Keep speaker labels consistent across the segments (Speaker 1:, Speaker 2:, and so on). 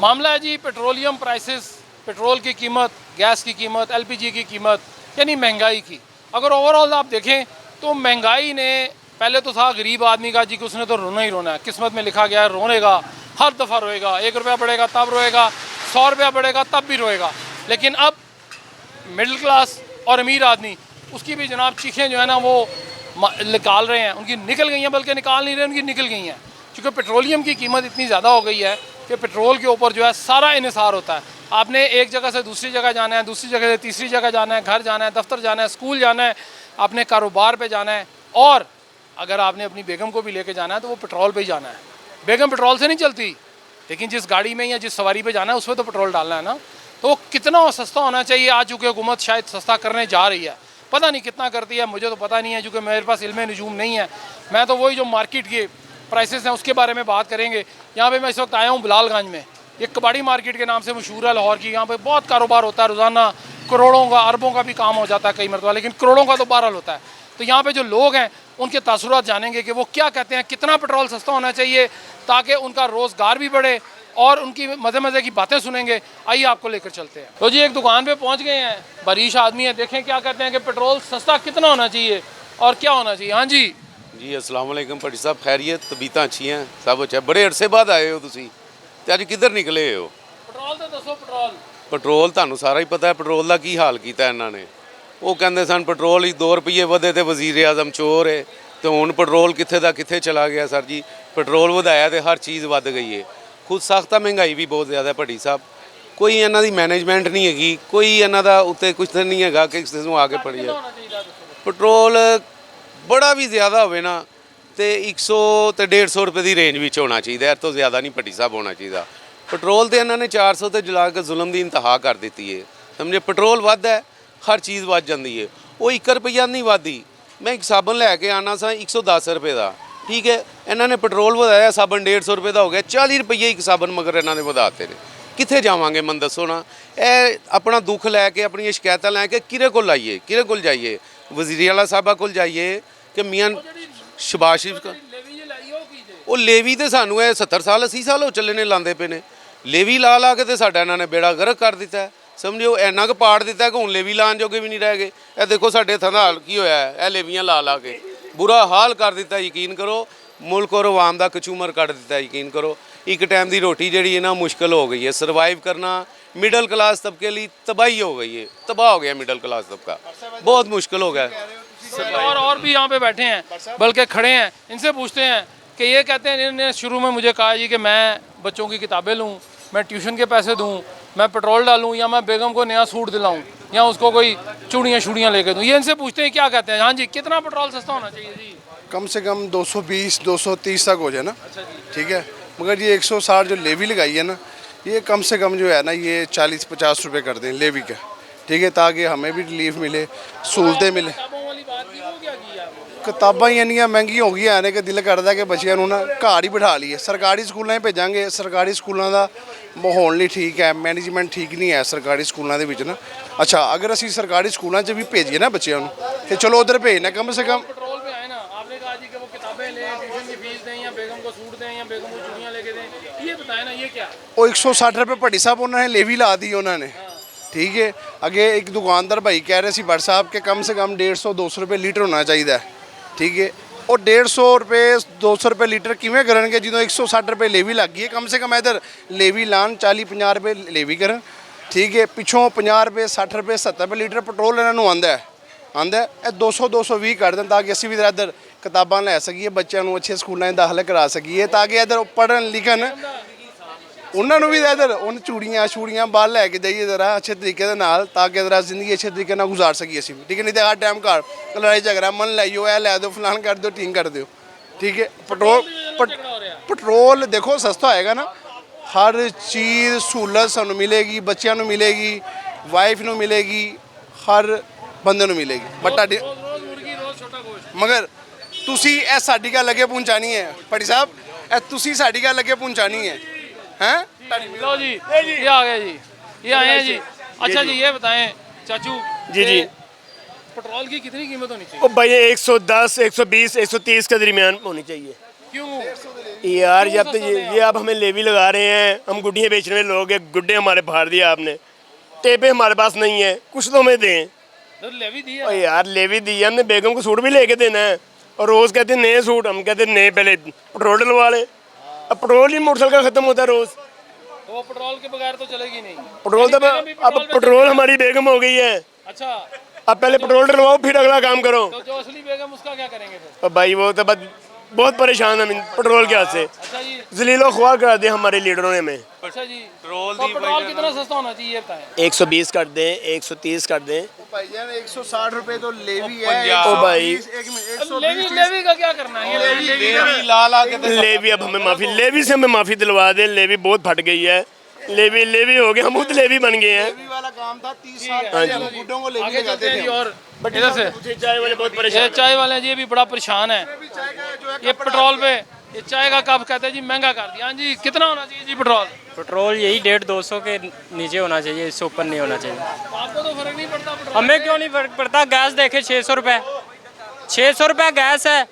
Speaker 1: मामला है जी petroleum prices, petrol की कीमत, गैस की कीमत, एलपीजी की कीमत, यानी महंगाई की। अगर ओवरऑल आप देखें तो महंगाई ने, पहले तो था गरीब आदमी का जी कि उसने तो रोना ही रोना है, किस्मत में लिखा गया है रोनेगा, हर दफ़ा रोएगा, 1 रुपया बढ़ेगा तब रोएगा, 100 रुपया बढ़ेगा तब भी रोएगा। लेकिन अब मिडिल क्लास और अमीर आदमी, उसकी भी जनाब चीखें जो है ना वो निकाल रहे हैं, उनकी निकल गई हैं, बल्कि निकाल नहीं रहे, उनकी निकल गई हैं। क्योंकि पेट्रोलियम की कीमत इतनी ज़्यादा हो गई है कि पेट्रोल के ऊपर जो है सारा इन्हिसार होता है। आपने एक जगह से दूसरी जगह जाना है, दूसरी जगह से तीसरी जगह जाना है, घर जाना है, दफ्तर जाना है, स्कूल जाना है, अपने कारोबार पे जाना है, और अगर आपने अपनी बेगम को भी लेके जाना है तो वो पेट्रोल पे ही जाना है। बेगम पेट्रोल से नहीं चलती, लेकिन जिस गाड़ी में या जिस सवारी पे जाना है उसमें तो पेट्रोल डालना है ना। तो वो कितना सस्ता होना चाहिए, आज चूँकि हुकूमत शायद सस्ता करने जा रही है, पता नहीं कितना करती है, मुझे तो पता नहीं है, चूँकि मेरे पास इल्म नजूम नहीं है। मैं तो वही जो मार्केट के प्राइसेस हैं उसके बारे में बात करेंगे। यहाँ पे मैं इस वक्त आया हूँ बिलालगंज में, एक कबाड़ी मार्केट के नाम से मशहूर है लाहौर की। यहाँ पे बहुत कारोबार होता है, रोज़ाना करोड़ों का, अरबों का भी काम हो जाता है कई मरतबा, लेकिन करोड़ों का तो बहरहाल होता है। तो यहाँ पे जो लोग हैं उनके तासुरात जानेंगे कि वो क्या कहते हैं, कितना पेट्रोल सस्ता होना चाहिए ताकि उनका रोज़गार भी बढ़े, और उनकी मज़े मज़े की बातें सुनेंगे। आइए आपको लेकर चलते हैं। तो जी एक दुकान पे पहुंच गए हैं, बारिश आदमी है, देखें क्या कहते हैं कि पेट्रोल सस्ता कितना होना चाहिए और क्या होना चाहिए। हाँ जी
Speaker 2: जी अस्सलाम वालेकुम भट्टी साहब, खैरियत, तबीयतां अच्छी हैं, सब अच्छा। बड़े अरसे बाद आए हो तुसी ते अज किधर निकले हो?
Speaker 1: पेट्रोल तो दसो।
Speaker 2: पेट्रोल ਤੁਹਾਨੂੰ ਸਾਰਾ ਹੀ ਪਤਾ ਹੈ पेट्रोल ਦਾ ਕੀ ਹਾਲ ਕੀਤਾ ਇਹਨਾਂ ਨੇ। ਉਹ ਕਹਿੰਦੇ ਸਨ पेट्रोल ਹੀ 2 ਰੁਪਏ ਵਧੇ ਤੇ ਵਜ਼ੀਰ ਆਜ਼ਮ ਚੋਰ ਹੈ, ਤੇ ਹੁਣ पेट्रोल ਕਿੱਥੇ ਦਾ ਕਿੱਥੇ ਚਲਾ ਗਿਆ ਸਰ ਜੀ। पेट्रोल ਵਧਾਇਆ ਤੇ ਹਰ ਚੀਜ਼ ਵੱਧ ਗਈ ਹੈ। ਖੁਦ ਸਖਤਾ ਮਹਿੰਗਾਈ ਵੀ ਬਹੁਤ ਜ਼ਿਆਦਾ ਭੱਟੀ ਸਾਹਿਬ, ਕੋਈ ਇਹਨਾਂ ਦੀ ਮੈਨੇਜਮੈਂਟ ਨਹੀਂ ਹੈਗੀ, ਕੋਈ ਇਹਨਾਂ ਦਾ ਉੱਤੇ ਕੁਝ ਨਹੀਂ ਹੈਗਾ ਕਿ ਕਿਸੇ ਨੂੰ ਆ ਕੇ ਫੜੀਏ। पेट्रोल बड़ा भी ज़्यादा होवे ना तो 100 तो 150 रुपये की रेंज में होना चाहिए, इस तो ज़्यादा नहीं भट्टी साहब होना चाहिए। पेट्रोल तो इन्होंने 400 तो जला के जुल्म की इंतहा कर दी है, समझे। पेट्रोल वध है, हर चीज़ वध जाती है, वो 1 रुपया नहीं वधदी। मैं एक साबन लैके आना सा 110 रुपये का, ठीक है, इन्होंने पेट्रोल वधाया, साबन 150 रुपये का हो गया, 40 रुपये एक साबन मगर इन्होंने वधाते हैं। कित्थे जावांगे मन दसो ना। ए अपना दुख लैके, अपनी शिकायत लैके किरे को लाइए, किरे को जाइए, वज़ीर आला साहबा को जाइए कि मियाँ शबाश वो लेवी तो सानू 70 साल 80 साल हो चले ने लाते पे ने। लेवी ला ला के तो साडा इन्होंने बेड़ा गर्क कर दिता है, समझो। इन्ना क पाड़ दिता है कि हुण लेवी लाने जोगे भी नहीं रह गए। ए देखो साडे इत्थां दा हाल की होया है, लेवियां ला ला के बुरा हाल कर दिता। यकीन करो मुल्क और अवाम का कचूमर कट दिता। यकीन करो एक टाइम की रोटी जी है ना मुश्किल हो गई है, सर्वाइव करना मिडल क्लास तबके लिए तबाही हो गई है, तबाह हो गया मिडल क्लास तबका, बहुत मुश्किल हो गया।
Speaker 1: और भी यहाँ पे बैठे हैं, बल्कि खड़े हैं, इनसे पूछते हैं कि ये कहते हैं इन्होंने शुरू में मुझे कहा जी कि मैं बच्चों की किताबें लूँ, मैं ट्यूशन के पैसे दूँ, मैं पेट्रोल डालूँ, या मैं बेगम को नया सूट दिलाऊँ, या उसको कोई चूड़ियाँ लेके दूँ। ये इनसे पूछते हैं क्या कहते हैं। हाँ जी, कितना पेट्रोल सस्ता होना चाहिए जी?
Speaker 3: कम से कम 220 230 तक हो जाए ना, ठीक है। मगर ये 160 जो लेवी लगाई है ना, ये कम से कम जो है ना ये 40-50 रुपये कर दें लेवी का, ठीक है, ताकि हमें भी रिलीफ मिले, सहूलतें मिले। किताबां ही इन्नियां महंगी हो गई ने कि दिल करता है कि बच्चों को ना घर ही बिठा लीए, सरकारी स्कूलों भेजांगे। सरकारी स्कूलों का माहौल नहीं ठीक है, मैनेजमेंट ठीक नहीं है सरकारी स्कूलों के ना। अच्छा, अगर असी सरकारी स्कूलों भी भेजिए ना बच्चों को, तो चलो उधर भेजना कम से कम। वो 160 रुपये भट्टी साहब उन्होंने लेवी ला दी उन्होंने, ठीक है। अगे एक दुकानदार भाई कह रहे थे भट्ट साहब के कम से कम 150-200 रुपये लीटर होना चाहिए, ठीक है। और 150 रुपये 200 रुपये लीटर किमें करेंगे जो 160 रुपये लेवी लग गई है। कम से कम इधर लेवी लान 40-50 रुपये लेवी करन, ठीक है। पिछों 50 रुपये 60 रुपये 70 रुपये लीटर पेट्रोल इन्होंने आंदा है 200-220 कर दें, ताकि असी भी इधर किताबां लै सकीए, बच्चों को अच्छे स्कूलों में दाखिल करा सकीए, ताकि इधर पढ़न लिखन, उन्होंने भी इधर उन चूड़ियाँ बाल लैके जाइए ज़रा अच्छे तरीके के नाल, ताकि इधर जिंदगी अच्छे तरीके ना गुजार सकी असी भी, ठीक है। नहीं तो हर टाइम घर लड़ाई झगड़ा मन लाइयो, लै दो फलान कर दो ठीक कर दो, ठीक है। पेट्रोल देखो सस्ता होएगा ना, हर चीज़ सहूलत सानू मिलेगी, बच्चों को मिलेगी, वाइफ को मिलेगी, हर बंदे को मिलेगी। बट मगर तुसी ए साडी गल अगे पहुँचानी है भट्टी साहब, ए तुसी साडी गल अगे पहुँचानी है, हैं?
Speaker 1: लो जी, ये आ गए जी, ये आए हैं जी। अच्छा जी, ये बताएं चाचू
Speaker 4: जी
Speaker 1: पेट्रोल की कितनी कीमत होनी चाहिए?
Speaker 4: ओ भाई 110, 120, 130 के दरमियान होनी चाहिए।
Speaker 1: क्यों?
Speaker 4: यार
Speaker 1: क्यों
Speaker 4: जब तो
Speaker 1: सस्ता दे
Speaker 4: ये आप हमें लेवी लगा रहे हैं, हम गुड्डियाँ बेचने वाले लोग हैं, गुड्डे हमारे फाड़ दिए आपने, टेपे हमारे पास नहीं है, कुछ तो हमें दें।
Speaker 1: तो लेवी दी
Speaker 4: और
Speaker 1: है।
Speaker 4: यार लेवी दी है, हमने बेगम को सूट भी लेके देना है और रोज़ कहते हैं नए सूट, हम कहते हैं नए पहले पेट्रोल डलवा लें। अब पेट्रोल ही मोटरसाइकिल का ख़त्म होता है रोज़,
Speaker 1: तो वो पेट्रोल के बगैर तो चलेगी नहीं।
Speaker 4: पेट्रोल तो
Speaker 1: यानी बेगम भी
Speaker 4: अब
Speaker 1: पेट्रोल पे
Speaker 4: पेट्रोल
Speaker 1: चलती है।
Speaker 4: हमारी बेगम हो गई है।
Speaker 1: अच्छा,
Speaker 4: अब पहले पेट्रोल डलवाओ फिर अगला काम करो।
Speaker 1: तो जो असली बेगम उसका क्या करेंगे फिर?
Speaker 4: अब भाई वो तो बस बहुत परेशान हम इन पेट्रोल के हाथ से,
Speaker 1: अच्छा जी,
Speaker 4: जलीलो ख्वार करा दिया हमारे लीडरों ने हमें।
Speaker 1: अच्छा जी।
Speaker 2: पेट्रोल
Speaker 1: तो
Speaker 2: दी
Speaker 1: पेट्रोल
Speaker 2: वजह
Speaker 1: कितना सस्ता होना चाहिए ये बताएं।
Speaker 4: 120 कर दें, 130 कर दें।
Speaker 3: भाईजान 160 रुपए तो लेवी है।
Speaker 2: पंजाब।
Speaker 4: ओ भाई।
Speaker 3: 120
Speaker 1: लेवी लेवी का क्या करना है? ये लेवी
Speaker 2: लेवी ला ला के तो
Speaker 4: लेवी अब हमें माफी, लेवी से हमें माफी दिलवा दे, लेवी बहुत फट गई है, लेवी लेवी हो गए, हम खुद लेवी बन गए हैं।
Speaker 3: लेवी वाला काम था 30 साल
Speaker 1: है।
Speaker 3: पहले हम गुड्डों को लेवी
Speaker 1: आगे चलते
Speaker 3: लगाते
Speaker 1: हैं जी।
Speaker 3: थे।
Speaker 1: और इधर से
Speaker 4: चाय वाले बहुत
Speaker 1: ये
Speaker 4: परेशान
Speaker 1: चाय वाले हैं जी, ये भी बड़ा परेशान है। ये पेट्रोल पे ये चाय का कप कहते हैं जी महंगा कर दिया। हाँ जी, कितना होना चाहिए जी पेट्रोल?
Speaker 5: पेट्रोल यही 150-200 के नीचे होना चाहिए, इससे ऊपर नहीं होना चाहिए।
Speaker 1: आपको तो फर्क नहीं पड़ता पेट्रोल?
Speaker 5: हमें क्यों नहीं फर्क पड़ता? गैस देखे 600 रुपये, 600 रुपये गैस है।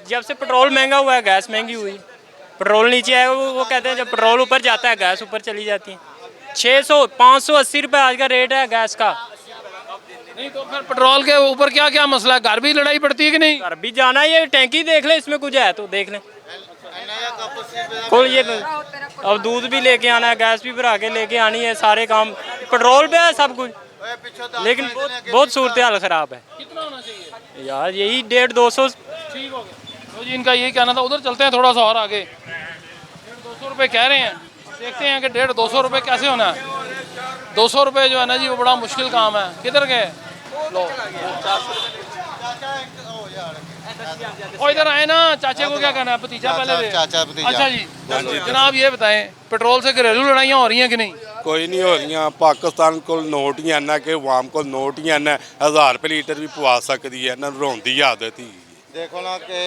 Speaker 5: जब से पेट्रोल महंगा हुआ है गैस महंगी हुई। पेट्रोल नीचे आएगा वो कहते हैं जब पेट्रोल ऊपर जाता है गैस ऊपर चली जाती है। 600 580 रुपये आज का रेट है गैस का।
Speaker 1: नहीं तो फिर पेट्रोल के ऊपर क्या क्या मसला है? घर भी लड़ाई पड़ती है कि नहीं?
Speaker 5: घर भी जाना है, ये टैंकी देख ले, इसमें कुछ है तो देख ले। कोई ये अब दूध भी लेके आना है, गैस भी भरा के लेके आनी है, सारे काम पेट्रोल पे है सब कुछ। लेकिन बहुत सूरत हाल ख़राब है
Speaker 1: कितना होना चाहिए?
Speaker 5: यार, यही 150-200।
Speaker 1: ठीक हो गया। तो जी इनका यही कहना था। उधर चलते हैं थोड़ा सा और आगे। 150 रुपये कह रहे हैं, देखते हैं कि 150 रुपये कैसे होना है। 200 रुपये जो है ना जी वो बड़ा मुश्किल काम है। किधर गए लो? ओ इधर आए ना, चाचे को क्या कहना है? भतीजा पहले दे।
Speaker 6: चाचा भतीजा।
Speaker 1: अच्छा जी, जनाब ये बताएं पेट्रोल से घरेलू लड़ाइयाँ हो रही हैं कि नहीं?
Speaker 7: कोई नहीं हो रही। पाकिस्तान को नोट ही आना कि अवाम को नोट ही आना 1000 रुपये लीटर भी पवा सकती है ना, रोन की आदत ही
Speaker 6: देखो ना कि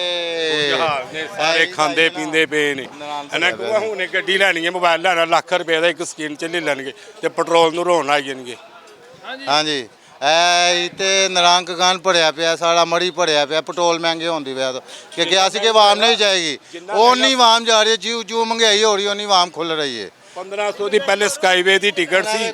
Speaker 7: सारे खांदे पींदे पे ने ਇਹਨਾਂ ਕੋਲ ਹੁਣ ਗੱਡੀ ਲੈਣੀ ਹੈ, ਮੋਬਾਈਲ ਲੈਣਾ ਲੱਖ ਰੁਪਏ ਦਾ ਇੱਕ ਸਕੀਮ ਚ ਲੈ ਲੈਣਗੇ ਤੇ ਪੈਟਰੋਲ ਨੂੰ ਰੋਣ ਆ ਜਾਣਗੇ।
Speaker 6: ਹਾਂਜੀ ਇਹ ਤੇ ਨਰੰਗ ਗਾਨ ਭੜਿਆ ਪਿਆ, ਸਾਰਾ ਮੜੀ ਭੜਿਆ ਪਿਆ, ਪੈਟਰੋਲ ਮਹਿੰਗੇ ਹੋਣ ਦੀ ਵਜ੍ਹਾ ਤੋਂ ਕਿ ਕਿਹਾ ਸੀ ਕਿ ਆਵਾਮ ਨਹੀਂ ਜਾਏਗੀ, ਉਹ ਨਹੀਂ ਆਵਾਮ ਜਾ ਰਹੀ ਹੈ। ਜਿਉਂ ਮਹਿੰਗਾਈ ਹੋ ਰਹੀ ਉਹ ਨਹੀਂ ਆਵਾਮ ਖੁੱਲ ਰਹੀ ਹੈ।
Speaker 7: 1500 ਦੀ ਪਹਿਲੇ ਸਕਾਈਵੇ ਦੀ ਟਿਕਟ ਸੀ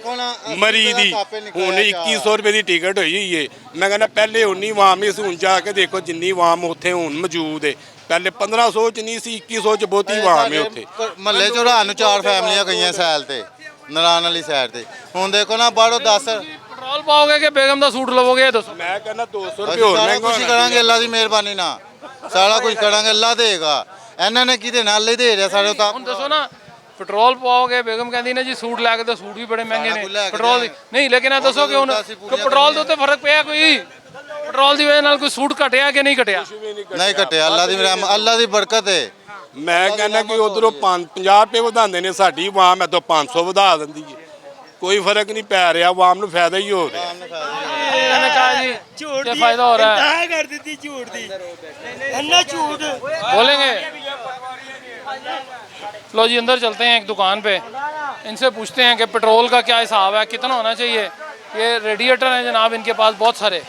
Speaker 7: ਮਰੀ ਦੀ, ਹੁਣ 2100 ਰੁਪਏ ਦੀ ਟਿਕਟ ਹੋਈ ਹੋਈ ਏ। ਮੈਂ ਕਹਿੰਦਾ ਪਹਿਲੇ ਉਨੀ ਆਵਾਮ ਨਹੀਂ ਸੀ, ਹੁਣ ਜਾ ਕੇ ਦੇਖੋ ਜਿੰਨੀ ਆਵਾਮ ਉੱਥੇ ਹੁਣ ਮੌਜੂਦ ਏ, ਪਹਿਲੇ 1500 ਚ ਨਹੀਂ ਸੀ, 2100 ਚ ਬਹੁਤੀ ਆਵਾਮ ਏ ਉੱਥੇ।
Speaker 6: ਮਹੱਲੇ ਚੋਂ ਰਾਤ ਨੂੰ 4 ਫੈਮਲੀਆਂ ਗਈਆਂ ਸੈਲ ਤੇ, ਨਰਾਨ ਵਾਲੀ ਸਾਈਡ ਤੇ। ਹੁਣ ਦੇਖੋ ਨਾ ਬਾਹਰੋਂ 10
Speaker 1: पेट्रोल पाओगे कि बेगम का सूट लवोगे? दसो।
Speaker 7: ਮੈਂ ਕਹਿੰਦਾ 200 ਰੁਪਏ
Speaker 6: ਅਸੀਂ
Speaker 7: ਹੋਰ
Speaker 6: ਸਾਰਾ
Speaker 7: ਮਹਿੰਗਾ
Speaker 6: ਕੁਝ ਕਰਾਂਗੇ ਅੱਲਾ ਦੀ ਮਿਹਰਬਾਨੀ ਨਾਲ, ਸਾਰਾ ਕੁਝ ਕਰਾਂਗੇ, ਅੱਲਾ ਦੇਗਾ। ਇਹਨਾਂ ਨੇ ਕਿਹਦੇ ਨਾਲ ਹੀ ਦੇ ਰਿਹਾ ਸਾਡੇ ਤਾਂ।
Speaker 1: ਹੁਣ ਦੱਸੋ ਨਾ, ਪੈਟਰੋਲ ਪਾਓਗੇ? ਬੇਗਮ ਕਹਿੰਦੀ ਨੇ ਜੀ ਸੂਟ ਲੈ ਕੇ, ਤਾਂ ਸੂਟ ਵੀ ਬੜੇ ਮਹਿੰਗੇ
Speaker 6: ਸਾਰਾ ਕੁਝ ਲੈ
Speaker 1: ਨੇ
Speaker 6: ਕੇ
Speaker 1: ਪੈਟਰੋਲ ਦੀ। ਨਹੀਂ ਲੇਕਿਨ ਇਹ ਦੱਸੋ ਕਿ ਹੁਣ ਪੈਟਰੋਲ ਦੇ ਉੱਤੇ ਫਰਕ ਪਿਆ ਕੋਈ? ਪੈਟਰੋਲ ਦੀ ਵਜ੍ਹਾ ਨਾਲ ਕੋਈ ਸੂਟ ਘਟਿਆ ਕਿ ਨਹੀਂ ਘਟਿਆ?
Speaker 6: ਨਹੀਂ ਘਟਿਆ, ਅੱਲਾ ਦੀ ਰਹਿਮਤ, ਅੱਲਾ ਦੀ ਬਰਕਤ ਹੈ।
Speaker 7: ਮੈਂ ਕਹਿੰਦਾ ਕਿ ਉਧਰੋਂ 50 ਰੁਪਏ ਵਧਾਉਂਦੇ ਨੇ, ਸਾਡੀ ਆਵਾਮ ਇੱਥੋਂ 500 ਵਧਾ ਦਿੰਦੀ ਹੈ। ਕੋਈ ਫਰਕ ਨਹੀਂ ਪੈ ਰਿਹਾ, ਆਵਾਮ ਨੂੰ ਫਾਇਦਾ ਹੀ ਹੋ ਰਿਹਾ।
Speaker 1: ਇਹਨੇ ਕਹਾ ਜੀ क्या फायदा हो रहा है?
Speaker 4: कर दी थी झूठ दी, अन्ना झूठ
Speaker 1: बोलेंगे। लो जी अंदर चलते हैं एक दुकान पे, इनसे पूछते हैं कि पेट्रोल का क्या हिसाब है, कितना होना चाहिए। ये रेडिएटर हैं जनाब इनके पास बहुत सारे।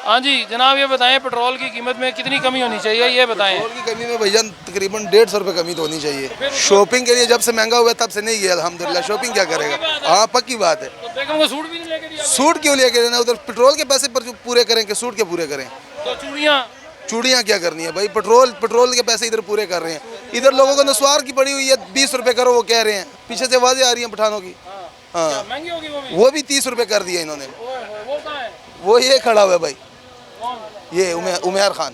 Speaker 1: हाँ जी जनाब ये बताएं पेट्रोल की कीमत में कितनी कमी होनी चाहिए, ये बताएं।
Speaker 8: पेट्रोल की कमी में भैया तकरीबन 150 रुपये कमी तो होनी चाहिए। शॉपिंग के लिए जब से महंगा हुआ तब से नहीं गया अल्हम्दुलिल्लाह। शॉपिंग क्या करेगा? हाँ पक्की बात है।
Speaker 1: तो बेगम को सूट भी नहीं लेके दिया?
Speaker 8: सूट क्यों लेके देना? उधर पेट्रोल के पैसे पर जो पूरे करें कि सूट के पूरे करें?
Speaker 1: तो चूड़ियाँ
Speaker 8: चूड़ियाँ क्या करनी है भाई? पेट्रोल के पैसे इधर पूरे कर रहे हैं। इधर लोगों को नस्वार की पड़ी हुई है, 20 रुपये करो वो कह रहे हैं। पीछे से आवाज़ें आ रही हैं पठानों की। हाँ
Speaker 1: महंगी होगी
Speaker 8: वो भी 30 रुपये कर दिया इन्होंने।
Speaker 1: वो कहाँ है?
Speaker 8: वो ये खड़ा हुआ है भाई, ये उमेर खान।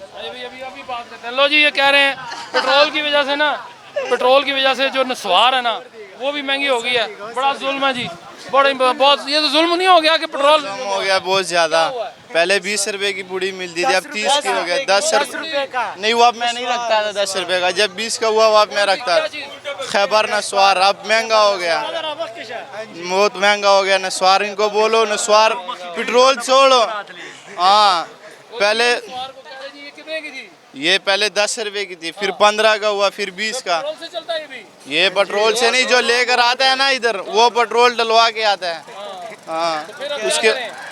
Speaker 1: अभी बात करते हैं। लो जी ये कह रहे हैं पेट्रोल की वजह से ना, पेट्रोल की वजह से जो नस्वार है ना वो भी महंगी हो गई है। बड़ा जुल्म है जी, बड़ा बहुत। ये तो जुल्म नहीं हो गया कि पेट्रोल
Speaker 6: कम हो गया बहुत ज़्यादा। पहले 20 रुपए की पूड़ी मिलती थी, अब 30 की हो गया। 10 रुपये नहीं हुआ, अब मैं नहीं रखता था 10 रुपए का। जब 20 का हुआ वो अब मैं रखता था। खैबर नस्वार अब महंगा हो गया, बहुत महंगा हो गया नस्वार। इनको बोलो नस्वार पेट्रोल छोड़ो। हाँ पहले ये पहले 10 रुपए की थी, फिर 15 का हुआ, फिर 20 का।
Speaker 1: से चलता है ये भी।
Speaker 6: ये पेट्रोल से नहीं, जो लेकर आता है ना इधर वो पेट्रोल डलवा के आता है। हाँ उसके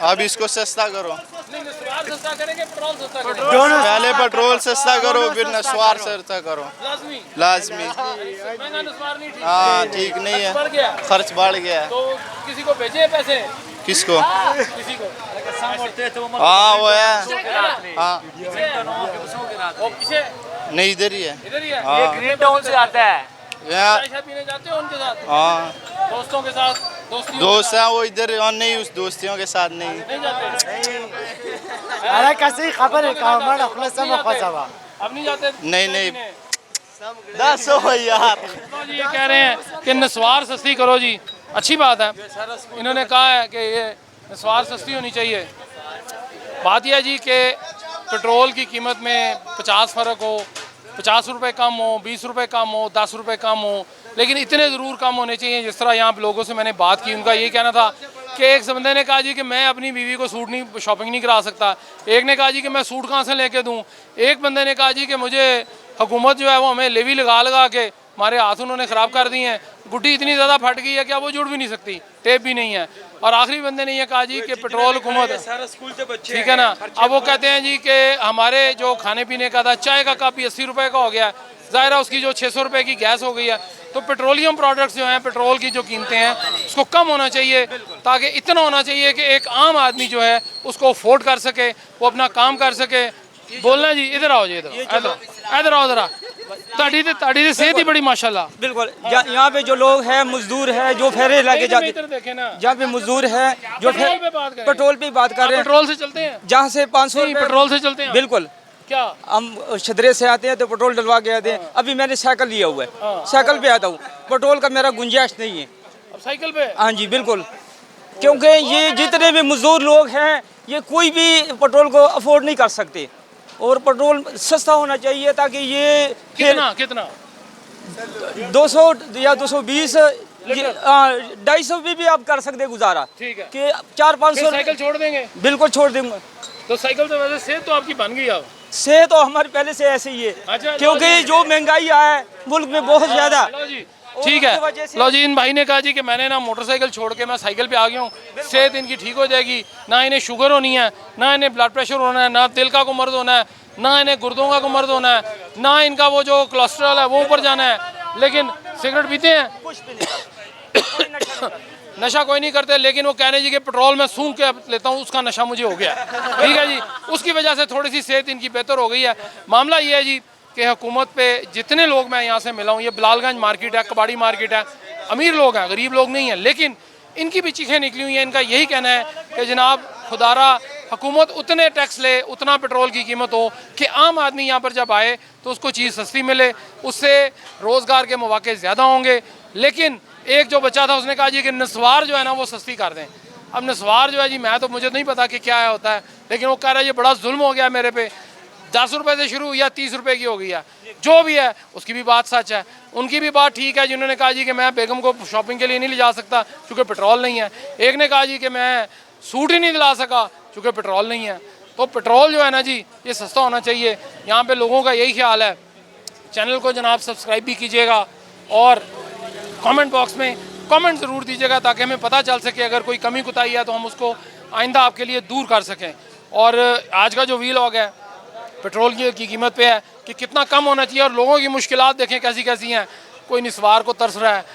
Speaker 6: अब इसको सस्ता करो।
Speaker 1: नहीं नस्वार सस्ता करेंगे, पेट्रोल सस्ता करेंगे?
Speaker 6: पहले पेट्रोल सस्ता करो, फिर नस्वार सस्ता करो,
Speaker 1: लाजमी
Speaker 6: लाजमी।
Speaker 1: महंगा नस्वार नहीं ठीक
Speaker 6: हाँ ठीक नहीं है,
Speaker 1: बढ़ गया
Speaker 6: खर्च बढ़ गया है।
Speaker 1: तो किसी को भेजे पैसे,
Speaker 6: किसको?
Speaker 1: किसी को
Speaker 6: हाँ वो है, हाँ
Speaker 1: वो पीछे
Speaker 6: नहीं इधर ही है।
Speaker 1: इधर ही है।
Speaker 6: हाँ
Speaker 5: ग्रीन टाउन से आता है।
Speaker 6: यहाँ
Speaker 1: चाय पीने जाते हो उनके साथ,
Speaker 6: हाँ
Speaker 1: दोस्तों के साथ, दोस्ती
Speaker 6: दोस्त हैं वो इधर, और नहीं उस दोस्तियों के साथ नहीं।
Speaker 1: नहीं जाते?
Speaker 9: अरे कैसी खबर है कामड़ अखला सब खसावा
Speaker 1: अब नहीं जाते?
Speaker 6: नहीं नहीं 10 हो यार।
Speaker 1: तो जी ये कह रहे हैं कि नस्वार सस्ती करो जी, अच्छी बात है। इन्होंने कहा है कि ये नस्वार सस्ती होनी चाहिए। बात यह है जी कि पेट्रोल की कीमत में 50 फ़र्क हो, 50 रुपये कम हो, 20 रुपये कम हो, 10 रुपये कम हो, लेकिन इतने ज़रूर कम होने चाहिए। जिस तरह यहाँ पे लोगों से मैंने बात की, उनका ये कहना था कि एक बंदे ने कहा जी कि मैं अपनी बीवी को सूट नहीं, शॉपिंग नहीं करा सकता। एक ने कहा जी कि मैं सूट कहाँ से लेके दूँ। एक बंदे ने कहा जी कि मुझे हुकूमत जो है वो हमें लेवी लगा लगा के हमारे हाथ उन्होंने ख़राब कर दिए हैं, गुड्डी इतनी ज़्यादा फट गई है कि अब वो जुड़ भी नहीं सकती, टेप भी नहीं है। और आखिरी बंदे ने ये कहा जी कि पेट्रोल हुकूमत, ठीक है ना। अब वो कहते हैं जी कि हमारे जो खाने पीने का था, चाय का कप 80 रुपये का हो गया, ज़ाहिर है उसकी जो 600 रुपये की गैस हो गई है। तो पेट्रोलियम प्रोडक्ट्स जो हैं, पेट्रोल की जो कीमतें हैं उसको कम होना चाहिए, ताकि इतना होना चाहिए कि एक आम आदमी जो है उसको अफोर्ड कर सके, वो अपना काम कर सके। बोलना जी, इधर आओ जी, इधर आओ ज़रा। ताड़ी सेहत ही बड़ी माशाल्लाह।
Speaker 5: बिल्कुल, यहाँ पे जो लोग हैं मजदूर है जो फेरे लेके जाते,
Speaker 1: इधर देखे ना,
Speaker 5: जहाँ पे मजदूर है जो
Speaker 1: पेट्रोल पे बात करें।
Speaker 5: पेट्रोल पे बात कर रहे हैं,
Speaker 1: पेट्रोल से चलते हैं,
Speaker 5: जहाँ से 500
Speaker 1: पेट्रोल से चलते हैं।
Speaker 5: बिल्कुल,
Speaker 1: क्या
Speaker 5: हम छदरे से आते हैं तो पेट्रोल डलवा के आते हैं। अभी मैंने साइकिल लिया हुआ है, साइकिल पे आता हूँ, पेट्रोल का मेरा गुंजाइश नहीं है।
Speaker 1: अब साइकिल पे?
Speaker 5: हाँ जी बिल्कुल, क्योंकि ये जितने भी मजदूर लोग हैं ये कोई भी पेट्रोल को अफोर्ड नहीं कर सकते, और पेट्रोल सस्ता होना चाहिए ताकि ये
Speaker 1: कितना
Speaker 5: 200 या 220 250 भी आप कर सकते हैं गुजारा,
Speaker 1: ठीक है
Speaker 5: कि 400-500
Speaker 1: साइकिल छोड़ देंगे?
Speaker 5: बिल्कुल छोड़ देंगे।
Speaker 1: तो साइकिल तो वैसे सेहत तो आपकी बन गई अब।
Speaker 5: से तो हमारे पहले से ऐसे ही है,
Speaker 1: अच्छा,
Speaker 5: क्योंकि जो महंगाई आया है मुल्क में बहुत ज्यादा।
Speaker 1: लो जी, ठीक है। लो जी, इन भाई ने कहा जी कि मैंने ना मोटरसाइकिल छोड़ के मैं साइकिल पे आ गया हूँ, सेहत इनकी ठीक हो जाएगी, ना इन्हें शुगर होनी है, ना इन्हें ब्लड प्रेशर होना है, ना दिल का को मर्द होना है, ना इन्हें गुर्दों का को मर्द होना है, ना इनका वो जो कोलेस्ट्रॉल है वो ऊपर जाना है। लेकिन सिगरेट पीते हैं,
Speaker 5: कुछ भी नहीं
Speaker 1: नशा कोई नहीं करते, लेकिन वो कह रहे जी कि पेट्रोल में सूंघ के लेता हूँ, उसका नशा मुझे हो गया। ठीक है जी, उसकी वजह से थोड़ी सी सेहत इनकी बेहतर हो गई है। मामला ये है जी कि हुकूमत पे जितने लोग मैं यहाँ से मिला हूँ, ये बिलालगंज मार्केट है, कबाड़ी मार्केट है, अमीर लोग हैं, गरीब लोग नहीं हैं, लेकिन इनकी भी चीखें निकली हुई हैं। इनका यही कहना है कि जनाब खुदारा हुकूमत उतने टैक्स ले, उतना पेट्रोल की कीमत हो कि आम आदमी यहाँ पर जब आए तो उसको चीज़ सस्ती मिले, उससे रोज़गार के मौके ज़्यादा होंगे। लेकिन एक जो बच्चा था उसने कहा जी कि नस्वार जो है ना वो सस्ती कर दें। अब नस्वार जो है जी, मैं तो मुझे नहीं पता कि क्या है होता है, लेकिन वो कह रहा है ये बड़ा जुल्म हो गया मेरे पे, 10 रुपये से शुरू या 30 रुपये की हो गई है। जो भी है उसकी भी बात सच है, उनकी भी बात ठीक है जिन्होंने कहा जी कि मैं बेगम को शॉपिंग के लिए नहीं ले जा सकता क्योंकि पेट्रोल नहीं है। एक ने कहा जी कि मैं सूट ही नहीं दिला सका क्योंकि पेट्रोल नहीं है। तो पेट्रोल जो है ना जी ये सस्ता होना चाहिए, यहाँ पे लोगों का यही ख्याल है। चैनल को जनाब सब्सक्राइब भी कीजिएगा और कमेंट बॉक्स में कमेंट ज़रूर दीजिएगा ताकि हमें पता चल सके अगर कोई कमी कुताही है तो हम उसको आइंदा आपके लिए दूर कर सकें। और आज का जो व्लॉग है पेट्रोल की कीमत पे है कि कितना कम होना चाहिए और लोगों की मुश्किलात देखें कैसी कैसी हैं। कोई निस्वार को तरस रहा है,